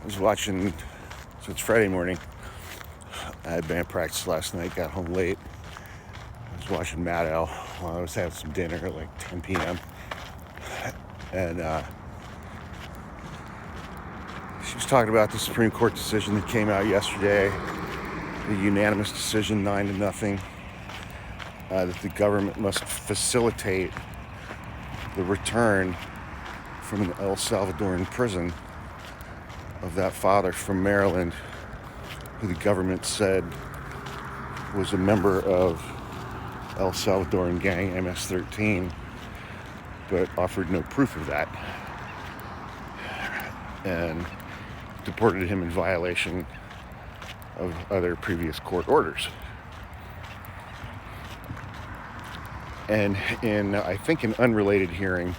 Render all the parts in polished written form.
I was watching, so it's Friday morning. I had band practice last night, got home late. I was watching Maddow while I was having some dinner at like 10 p.m. And she was talking about the Supreme Court decision that came out yesterday, the unanimous decision, 9-0, that the government must facilitate the return from an El Salvadoran prison of that father from Maryland, who the government said was a member of El Salvadoran gang MS-13, but offered no proof of that, and deported him in violation of other previous court orders. And in, I think, an unrelated hearing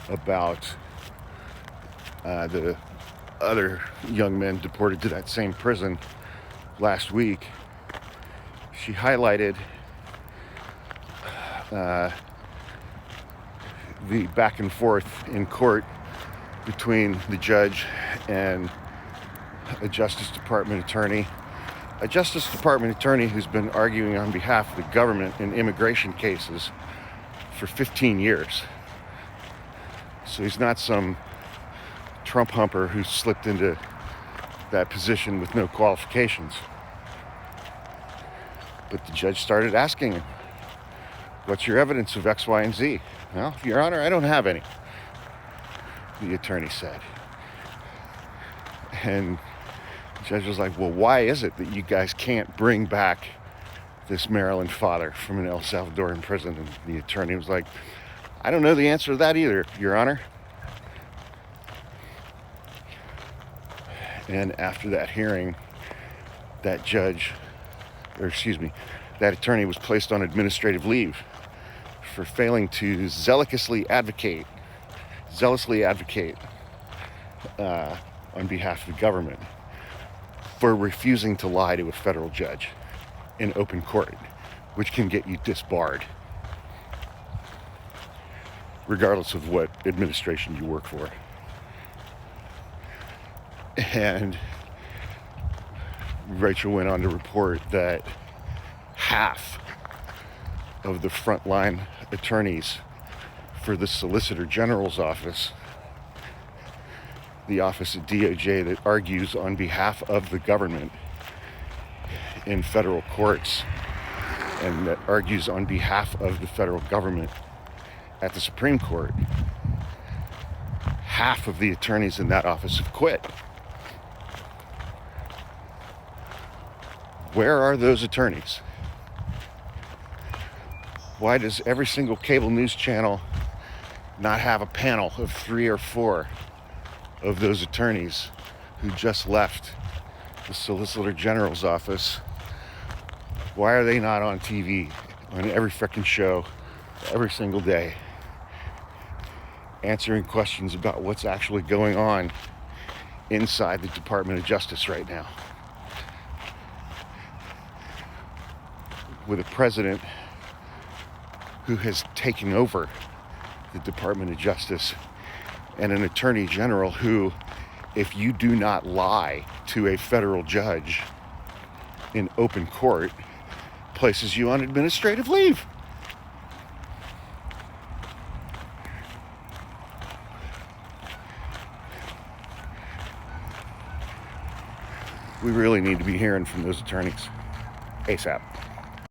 about the other young men deported to that same prison last week, she highlighted the back and forth in court between the judge and a Justice Department attorney. A Justice Department attorney who's been arguing on behalf of the government in immigration cases for 15 years. So he's not some Trump humper who slipped into that position with no qualifications. But the judge started asking him, "What's your evidence of X, Y, and Z?" "Well, Your Honor, I don't have any," the attorney said. And the judge was like, "Well, why is it that you guys can't bring back this Maryland father from an El Salvadoran prison?" And the attorney was like, "I don't know the answer to that either, Your Honor." And after that hearing, that attorney was placed on administrative leave for failing to zealously advocate on behalf of the government, for refusing to lie to a federal judge in open court, which can get you disbarred, regardless of what administration you work for. And Rachel went on to report that half of the frontline attorneys for the Solicitor General's office, the office at DOJ that argues on behalf of the government in federal courts and that argues on behalf of the federal government at the Supreme Court, half of the attorneys in that office have quit. Where are those attorneys? Why does every single cable news channel not have a panel of 3 or 4 of those attorneys who just left the Solicitor General's office? Why are they not on TV, on every frickin' show, every single day, answering questions about what's actually going on inside the Department of Justice right now, with a president who has taken over the Department of Justice and an attorney general who, if you do not lie to a federal judge in open court, places you on administrative leave? We really need to be hearing from those attorneys ASAP.